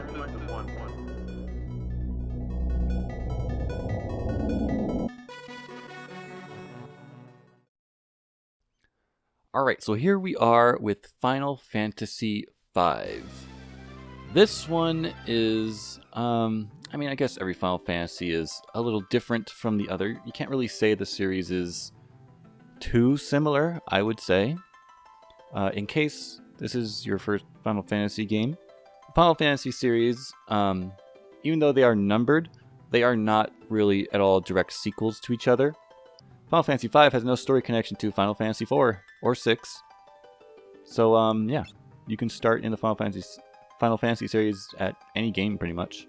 Demonstrative 1. Alright, so here we are with Final Fantasy V. This one is, I mean, I guess every Final Fantasy is a little different from the other. You can't really say the series is too similar, I would say. In case this is your first Final Fantasy game, the Final Fantasy series, even though they are numbered, they are not really at all direct sequels to each other. Final Fantasy V has no story connection to Final Fantasy IV or 6. So, yeah, you can start in the Final Fantasy series at any game, pretty much.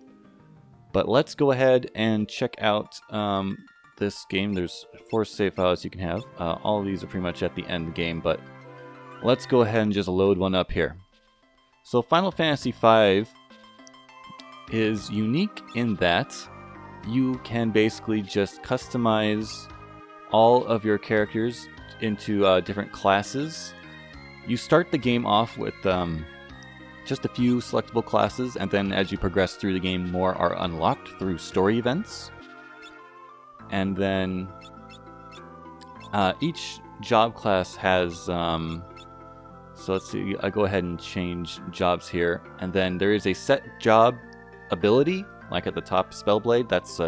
But let's go ahead and check out this game. There's 4 save files you can have. All of these are pretty much at the end of the game, but let's go ahead and just load one up here. So Final Fantasy V is unique in that you can basically just customize all of your characters into different classes. You start the game off with just a few selectable classes, and then as you progress through the game, more are unlocked through story events. And then each job class has, so let's see, I go ahead and change jobs here, and then there is a set job ability, like at the top, Spellblade, that's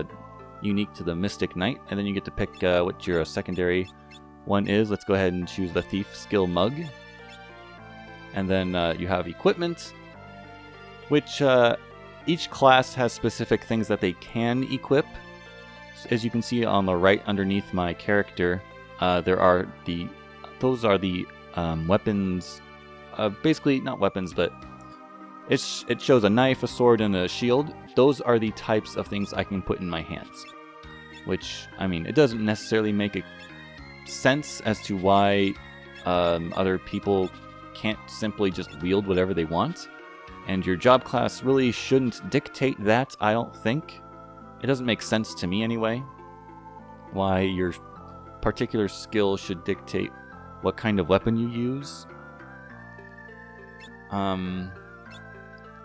unique to the Mystic Knight, and then you get to pick what your secondary one is. Let's go ahead and choose the Thief Skill Mug. And then you have equipment, which each class has specific things that they can equip. As you can see on the right underneath my character, those are the weapons, basically not weapons, but it shows a knife, a sword, and a shield. Those are the types of things I can put in my hands. Which, I mean, it doesn't necessarily make a sense as to why other people can't simply just wield whatever they want. And your job class really shouldn't dictate that, I don't think. It doesn't make sense to me anyway, why your particular skill should dictate what kind of weapon you use.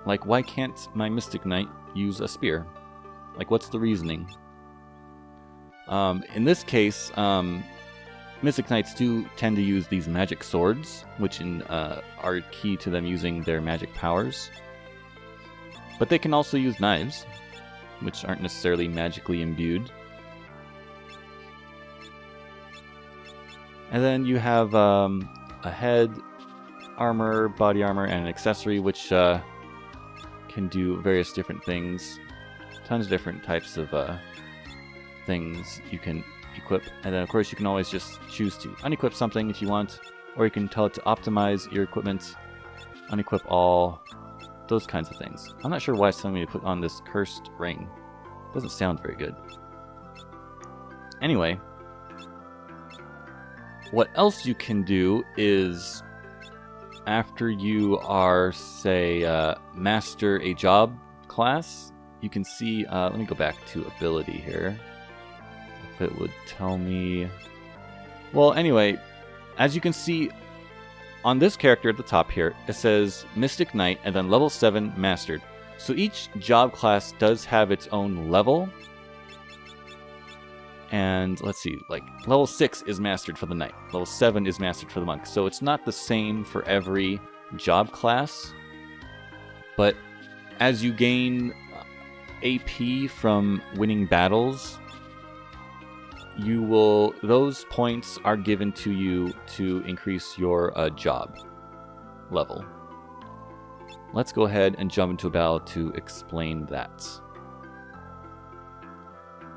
Like, why can't my Mystic Knight use a spear? Like, what's the reasoning? In this case, Mystic Knights do tend to use these magic swords, which are key to them using their magic powers. But they can also use knives, which aren't necessarily magically imbued. And then you have a head, armor, body armor, and an accessory, which can do various different things. Tons of different types of things you can equip. And then, of course, you can always just choose to unequip something if you want, or you can tell it to optimize your equipment, unequip all, those kinds of things. I'm not sure why it's telling me to put on this cursed ring. Doesn't sound very good. Anyway, what else you can do is, after you are, say, master a job class, you can see, let me go back to ability here. If it would tell me... Well, anyway, as you can see on this character at the top here, it says Mystic Knight and then level 7 mastered. So each job class does have its own level. And let's see, like level 6 is mastered for the Knight, level 7 is mastered for the Monk. So it's not the same for every job class, but as you gain AP from winning battles, those points are given to you to increase your job level. Let's go ahead and jump into a battle to explain that.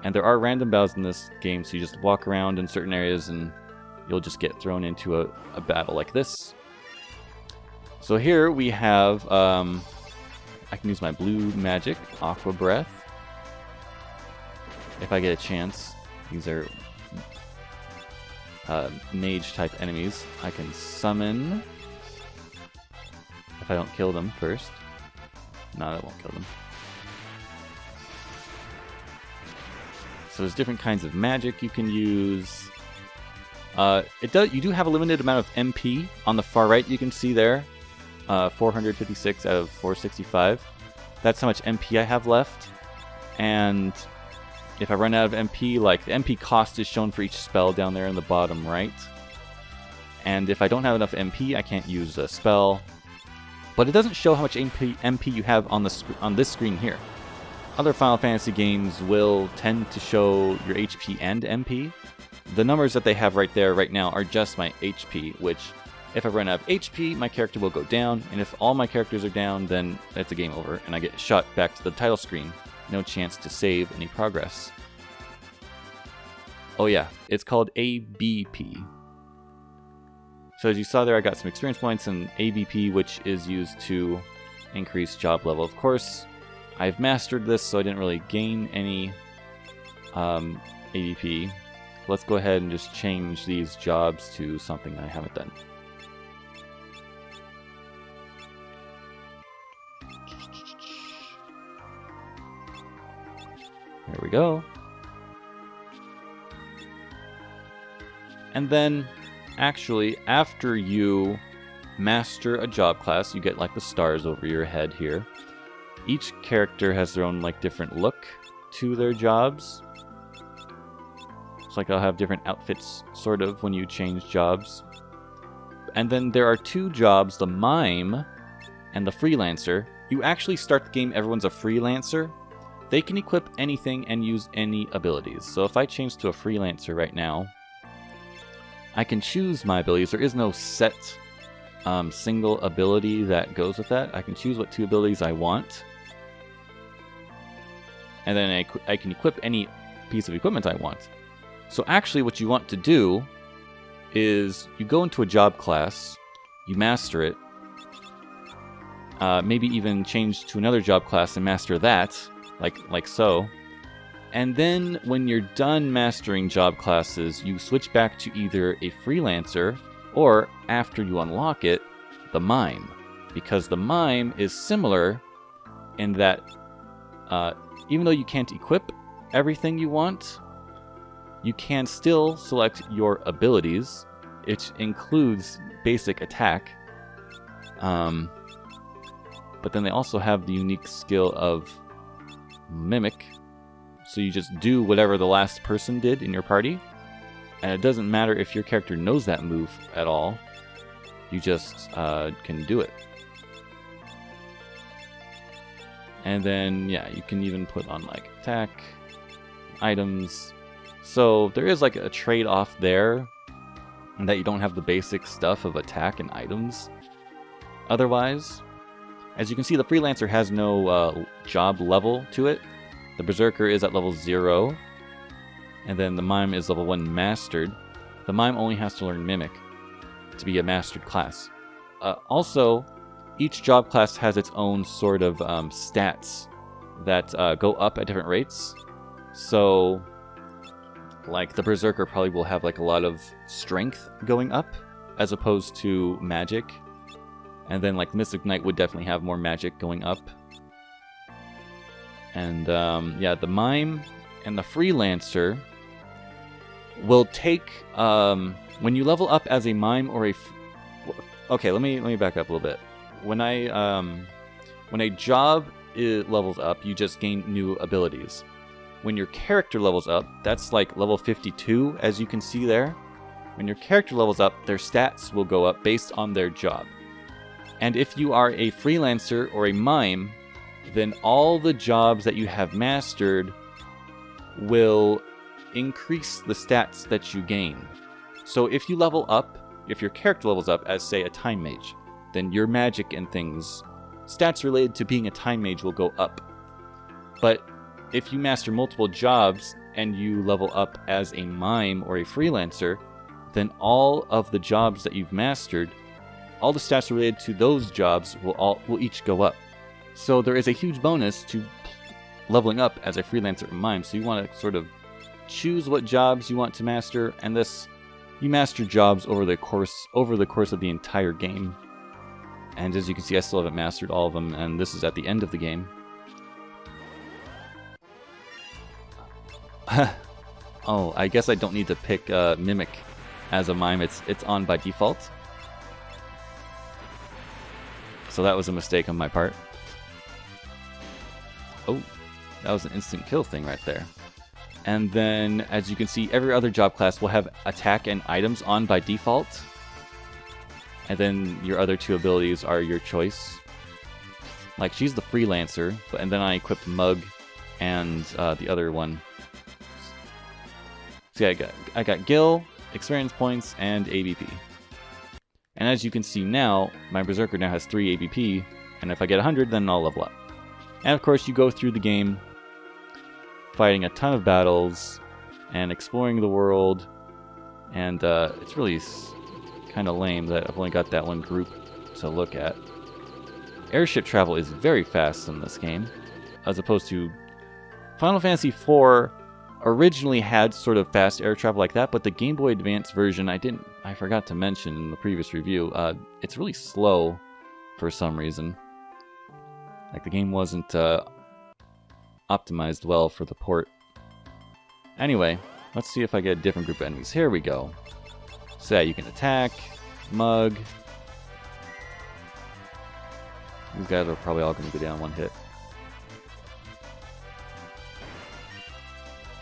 And there are random battles in this game, so you just walk around in certain areas and you'll just get thrown into a battle like this. So here we have, I can use my blue magic, Aqua Breath, if I get a chance. These are mage type enemies. I can summon if I don't kill them first. No, that won't kill them. So there's different kinds of magic you can use. You do have a limited amount of MP on the far right. You can see there, 456 out of 465. that's how much MP I have left. And if I run out of MP, like the MP cost is shown for each spell down there in the bottom right. And if I don't have enough MP, I can't use a spell. But it doesn't show how much MP you have on this screen here. Other Final Fantasy games will tend to show your HP and MP. The numbers that they have right there right now are just my HP, which if I run out of HP, my character will go down, and if all my characters are down, then it's a game over, and I get shot back to the title screen. No chance to save any progress. Oh yeah, it's called ABP. So as you saw there, I got some experience points and ABP, which is used to increase job level. Of course, I've mastered this, so I didn't really gain any ABP. Let's go ahead and just change these jobs to something I haven't done. There we go. And then, actually, after you master a job class, you get like the stars over your head here. Each character has their own like different look to their jobs. It's like I'll have different outfits, sort of, when you change jobs. And then there are two jobs, the Mime and the Freelancer. You actually start the game, everyone's a Freelancer. They can equip anything and use any abilities. So if I change to a Freelancer right now, I can choose my abilities. There is no set single ability that goes with that. I can choose what two abilities I want. And then I can equip any piece of equipment I want. So actually what you want to do is you go into a job class, you master it, maybe even change to another job class and master that, like so. And then when you're done mastering job classes, you switch back to either a Freelancer or, after you unlock it, the Mime. Because the Mime is similar in that even though you can't equip everything you want, you can still select your abilities, which includes basic attack. But then they also have the unique skill of Mimic. So you just do whatever the last person did in your party. And it doesn't matter if your character knows that move at all. You just can do it. And then, yeah, you can even put on like attack, items. So there is like a trade-off there, in that you don't have the basic stuff of attack and items. Otherwise, as you can see, the Freelancer has no job level to it. The Berserker is at level 0, and then the Mime is level 1 mastered. The Mime only has to learn Mimic to be a mastered class. Also, each job class has its own sort of stats that go up at different rates. So, like, the Berserker probably will have like a lot of strength going up, as opposed to magic. And then like Mystic Knight would definitely have more magic going up. And yeah, the Mime and the Freelancer will take when you level up as a Mime or a. Okay, let me back up a little bit. When a job levels up, you just gain new abilities. When your character levels up, that's like level 52, as you can see there. When your character levels up, their stats will go up based on their job. And if you are a Freelancer or a Mime, then all the jobs that you have mastered will increase the stats that you gain. So if you level up, if your character levels up as, say, a Time Mage, then your magic and things, stats related to being a Time Mage will go up. But if you master multiple jobs and you level up as a Mime or a Freelancer, then all of the jobs that you've mastered, all the stats related to those jobs will each go up. So there is a huge bonus to leveling up as a Freelancer or Mime. So you want to sort of choose what jobs you want to master, and this you master jobs over the course of the entire game. And as you can see, I still haven't mastered all of them, and this is at the end of the game. Oh, I guess I don't need to pick Mimic as a Mime. It's on by default. So that was a mistake on my part. Oh, that was an instant kill thing right there. And then, as you can see, every other job class will have attack and items on by default. And then your other two abilities are your choice. Like, she's the freelancer, and then I equipped Mug and the other one. So yeah, I got Gil, experience points, and ABP. And as you can see now, my Berserker now has 3 ABP, and if I get 100, then I'll level up. And of course, you go through the game, fighting a ton of battles, and exploring the world, and it's really kind of lame that I've only got that one group to look at. Airship travel is very fast in this game, as opposed to Final Fantasy IV originally had sort of fast air travel like that, but the Game Boy Advance version, I forgot to mention in the previous review, it's really slow for some reason. Like, the game wasn't optimized well for the port. Anyway, let's see if I get a different group of enemies. Here we go. So yeah, you can attack, Mug. These guys are probably all going to go down one hit.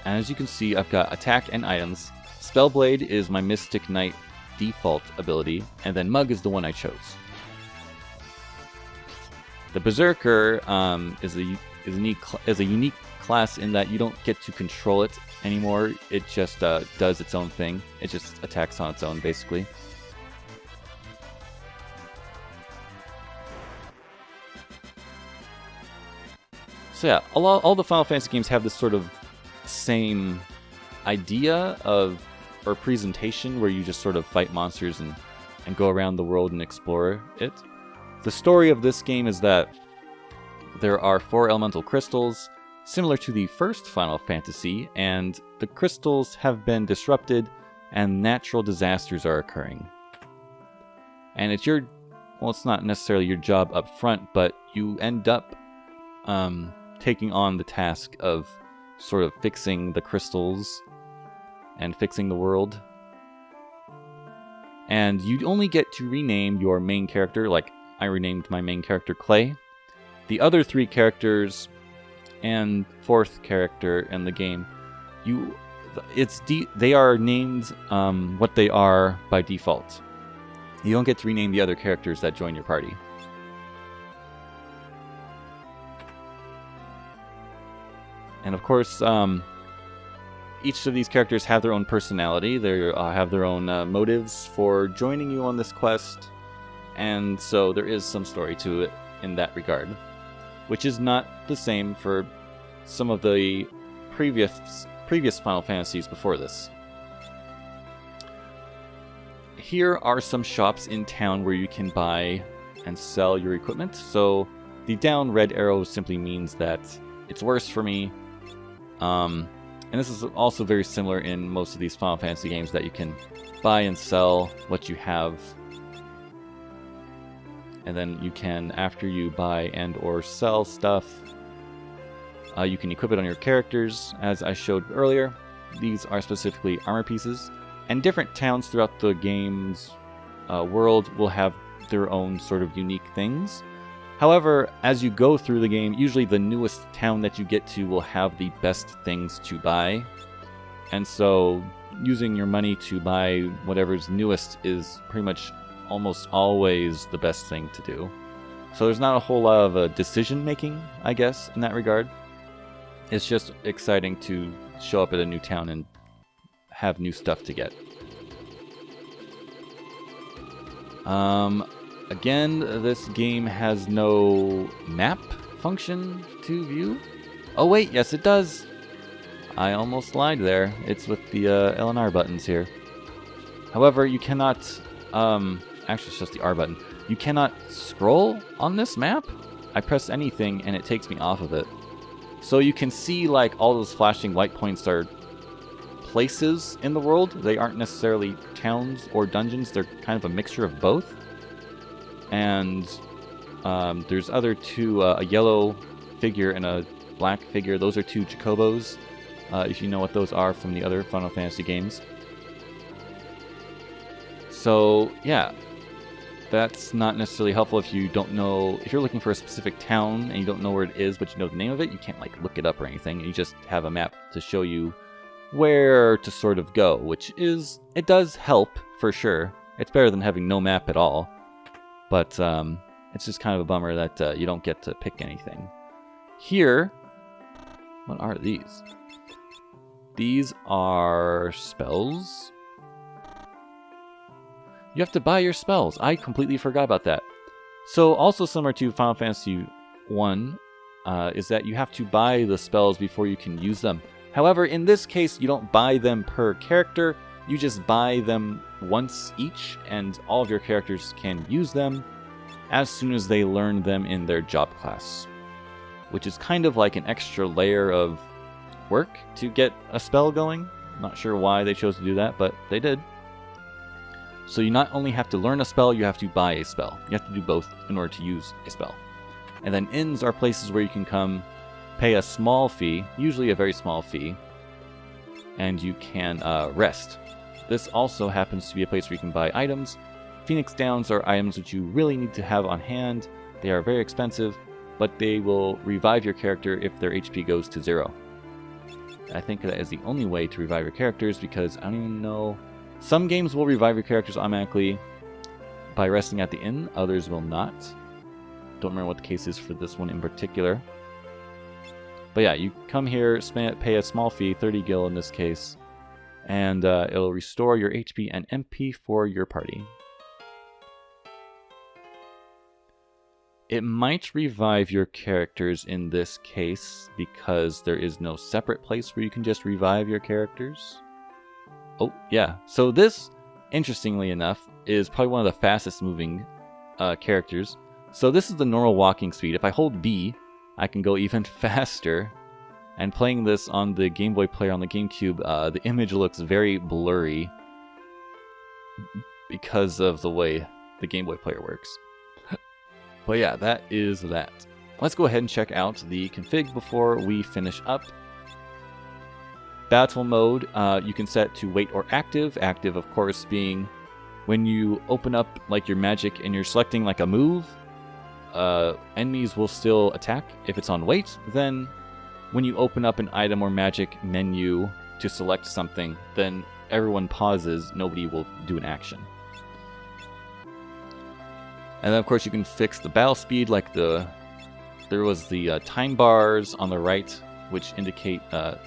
And as you can see, I've got attack and items. Spellblade is my Mystic Knight default ability, and then Mug is the one I chose. The Berserker is a unique class in that you don't get to control it anymore. It just does its own thing. It just attacks on its own, basically. So yeah, all the Final Fantasy games have this sort of same idea of, or presentation, where you just sort of fight monsters and go around the world and explore it. The story of this game is that there are 4 elemental crystals, similar to the first Final Fantasy, and the crystals have been disrupted and natural disasters are occurring. And it's it's not necessarily your job up front, but you end up taking on the task of sort of fixing the crystals and fixing the world. And you only get to rename your main character, like I renamed my main character Clay. The other 3 characters and 4th character in the game, they are named what they are by default. You don't get to rename the other characters that join your party. And of course, each of these characters have their own personality. They have their own motives for joining you on this quest, and so there is some story to it in that regard, which is not the same for some of the previous Final Fantasies before this. Here are some shops in town where you can buy and sell your equipment. So the down red arrow simply means that it's worse for me. And this is also very similar in most of these Final Fantasy games, that you can buy and sell what you have. And then you can, after you buy and or sell stuff, you can equip it on your characters, as I showed earlier. These are specifically armor pieces. And different towns throughout the game's world will have their own sort of unique things. However, as you go through the game, usually the newest town that you get to will have the best things to buy. And so using your money to buy whatever's newest is pretty much almost always the best thing to do. So there's not a whole lot of decision making, I guess, in that regard. It's just exciting to show up at a new town and have new stuff to get. Again, this game has no map function to view. Oh wait, yes it does. I almost lied there. It's with the L and R buttons here. However, you cannot, actually it's just the R button. You cannot scroll on this map. I press anything and it takes me off of it. So you can see like all those flashing white points are places in the world. They aren't necessarily towns or dungeons. They're kind of a mixture of both. And there's other 2, a yellow figure and a black figure. Those are 2 Chocobos, if you know what those are from the other Final Fantasy games. So, yeah. that's not necessarily helpful if you don't know, if you're looking for a specific town and you don't know where it is, but you know the name of it. You can't like look it up or anything. You just have a map to show you where to sort of go, which is, it does help for sure. It's better than having no map at all, but it's just kind of a bummer that you don't get to pick anything. Here, what are these? These are spells. You have to buy your spells. I completely forgot about that. So also similar to Final Fantasy 1 is that you have to buy the spells before you can use them. However, in this case, you don't buy them per character. You just buy them once each, and all of your characters can use them as soon as they learn them in their job class, which is kind of like an extra layer of work to get a spell going. Not sure why they chose to do that, but they did. So you not only have to learn a spell, you have to buy a spell. You have to do both in order to use a spell. And then inns are places where you can come, pay a small fee, usually a very small fee, and you can rest. This also happens to be a place where you can buy items. Phoenix Downs are items which you really need to have on hand. They are very expensive, but they will revive your character if their HP goes to 0. I think that is the only way to revive your characters, because I don't even know. Some games will revive your characters automatically by resting at the inn, others will not. Don't remember what the case is for this one in particular. But yeah, you come here, pay a small fee, 30 gil in this case, and it'll restore your HP and MP for your party. It might revive your characters in this case because there is no separate place where you can just revive your characters. Oh, yeah. So this, interestingly enough, is probably one of the fastest moving characters. So this is the normal walking speed. If I hold B, I can go even faster. And playing this on the Game Boy player on the GameCube, the image looks very blurry because of the way the Game Boy player works. But yeah, that is that. Let's go ahead and check out the config before we finish up. Battle mode, you can set to wait or active. Active, of course, being when you open up like your magic and you're selecting like a move, enemies will still attack. If it's on wait, then when you open up an item or magic menu to select something, then everyone pauses, nobody will do an action. And then of course you can fix the battle speed, like there was the time bars on the right, which indicate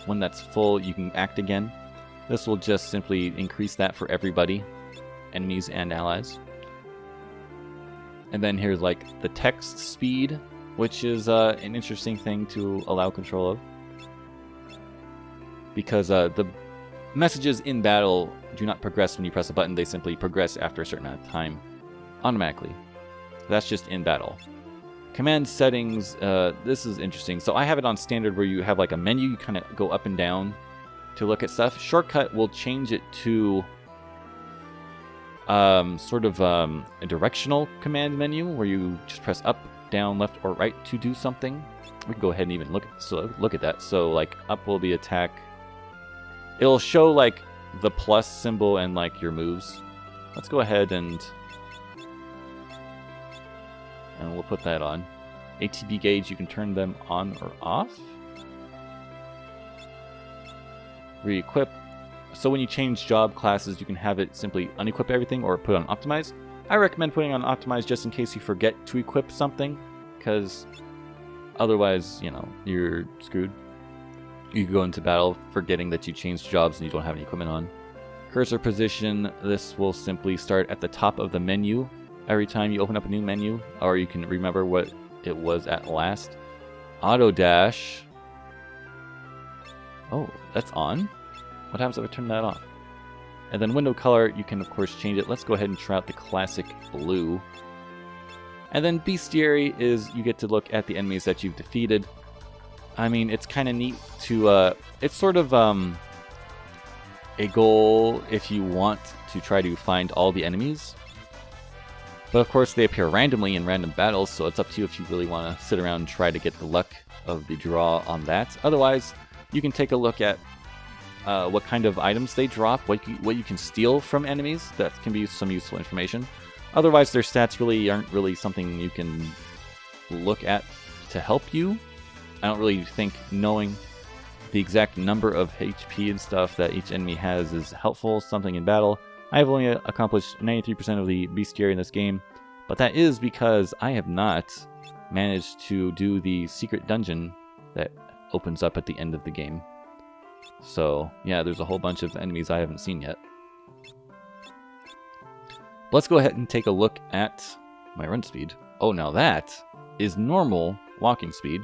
when that's full you can act again. This will just simply increase that for everybody, enemies and allies. And then here's like the text speed, which is an interesting thing to allow control of, because the messages in battle do not progress when you press a button, they simply progress after a certain amount of time automatically. That's just in battle. Command settings, this is interesting. So I have it on standard where you have like a menu, you kind of go up and down to look at stuff. Shortcut will change it to sort of a directional command menu where you just press up, down, left, or right to do something. We can go ahead and even look at that. So like up will be attack. It'll show like the plus symbol and like your moves. Let's go ahead and we'll put that on. ATB gauge, you can turn them on or off. Re-equip. So when you change job classes, you can have it simply unequip everything or put on optimize. I recommend putting on optimize just in case you forget to equip something, because otherwise, you know, you're screwed. You can go into battle forgetting that you changed jobs and you don't have any equipment on. Cursor position, this will simply start at the top of the menu every time you open up a new menu, or you can remember what it was at last. Auto dash. Oh, that's on. What happens if I turn that off? And then window color, you can of course change it. Let's go ahead and try out the classic blue. And then bestiary is you get to look at the enemies that you've defeated. I mean, it's kind of neat to, it's sort of a goal if you want to try to find all the enemies. But of course they appear randomly in random battles, so it's up to you if you really want to sit around and try to get the luck of the draw on that. Otherwise, you can take a look at what kind of items they drop, what you can steal from enemies. That can be some useful information. Otherwise, their stats really aren't really something you can look at to help you. I don't really think knowing the exact number of HP and stuff that each enemy has is helpful, something in battle. I have only accomplished 93% of the bestiary in this game, but that is because I have not managed to do the secret dungeon that opens up at the end of the game. So, yeah, there's a whole bunch of enemies I haven't seen yet. Let's go ahead and take a look at my run speed. Oh, now that is normal walking speed.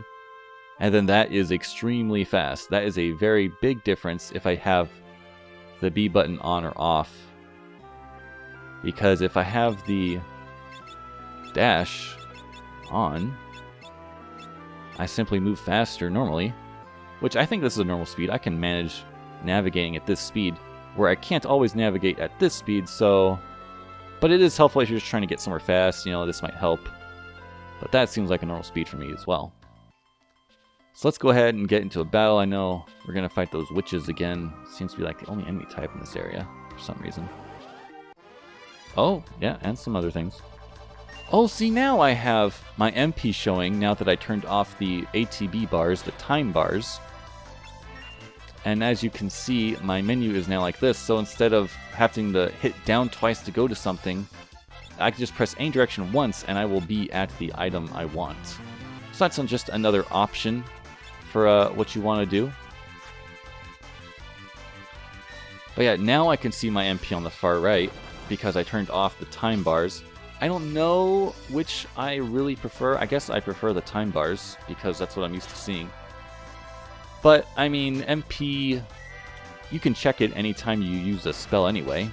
And then that is extremely fast. That is a very big difference if I have the B button on or off. Because if I have the dash on, I simply move faster normally. Which I think this is a normal speed. I can manage navigating at this speed, where I can't always navigate at this speed, so... But it is helpful if you're just trying to get somewhere fast, you know, this might help. But that seems like a normal speed for me as well. So let's go ahead and get into a battle. I know we're going to fight those witches again. Seems to be like the only enemy type in this area for some reason. Oh, yeah, and some other things. Oh, see, now I have my MP showing now that I turned off the ATB bars, the time bars. And as you can see, my menu is now like this. So instead of having to hit down twice to go to something, I can just press any direction once and I will be at the item I want. So that's just another option for what you want to do. But yeah, now I can see my MP on the far right because I turned off the time bars. I don't know which I really prefer. I guess I prefer the time bars because that's what I'm used to seeing. But, I mean, MP, you can check it anytime you use a spell anyway.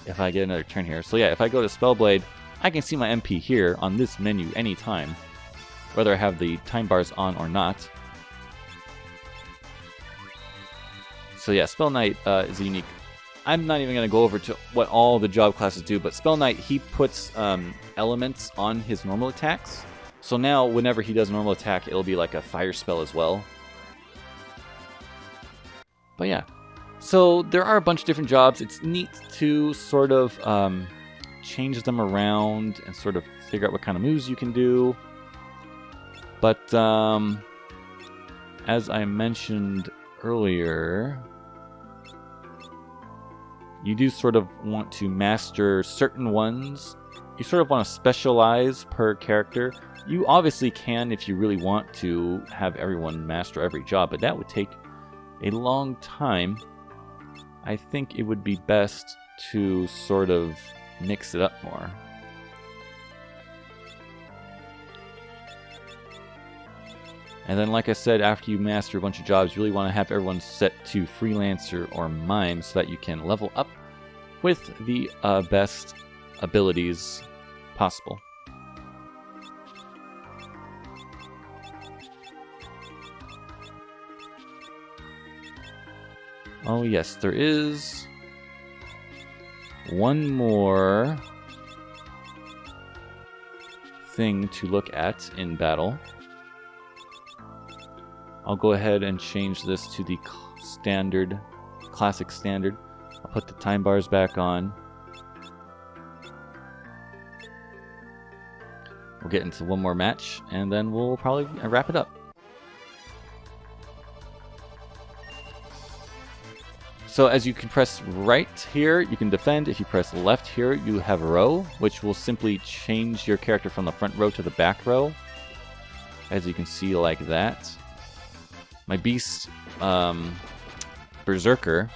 If I get another turn here. So yeah, if I go to Spellblade, I can see my MP here on this menu anytime, whether I have the time bars on or not. So yeah, Spell Knight is a unique... I'm not even going to go over to what all the job classes do, but Spell Knight, he puts elements on his normal attacks. So now, whenever he does a normal attack, it'll be like a fire spell as well. But yeah. So there are a bunch of different jobs. It's neat to sort of change them around and sort of figure out what kind of moves you can do. But as I mentioned earlier, you do sort of want to master certain ones. You sort of want to specialize per character. You obviously can, if you really want to, have everyone master every job, but that would take a long time. I think it would be best to sort of mix it up more. And then, like I said, after you master a bunch of jobs, you really want to have everyone set to Freelancer or Mime so that you can level up with the best abilities possible. Oh yes, there is one more thing to look at in battle. I'll go ahead and change this to the standard, classic standard. I'll put the time bars back on. We'll get into one more match, and then we'll probably wrap it up. So as you can press right here, you can defend. If you press left here, you have a row, which will simply change your character from the front row to the back row. As you can see, like that. My beast, Berserker,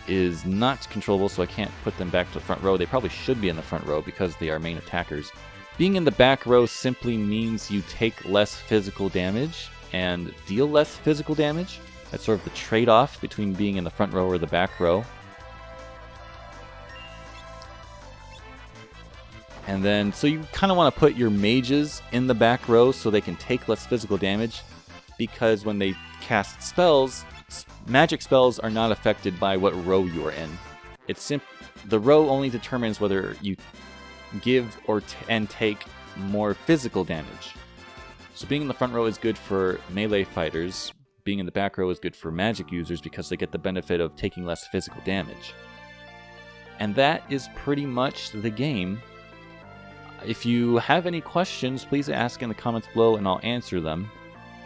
is not controllable, so I can't put them back to the front row. They probably should be in the front row because they are main attackers. Being in the back row simply means you take less physical damage and deal less physical damage. That's sort of the trade-off between being in the front row or the back row. And then, so you kind of want to put your mages in the back row so they can take less physical damage, because when they cast spells, magic spells are not affected by what row you are in. It's the row only determines whether you give or and take more physical damage. So being in the front row is good for melee fighters. Being in the back row is good for magic users because they get the benefit of taking less physical damage. And that is pretty much the game. If you have any questions, please ask in the comments below and I'll answer them.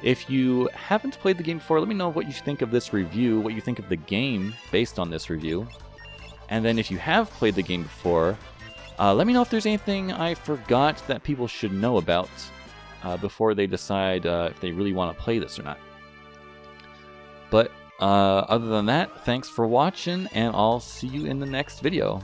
If you haven't played the game before, let me know what you think of this review, what you think of the game based on this review. And then if you have played the game before, let me know if there's anything I forgot that people should know about before they decide if they really want to play this or not. But other than that, thanks for watching, and I'll see you in the next video.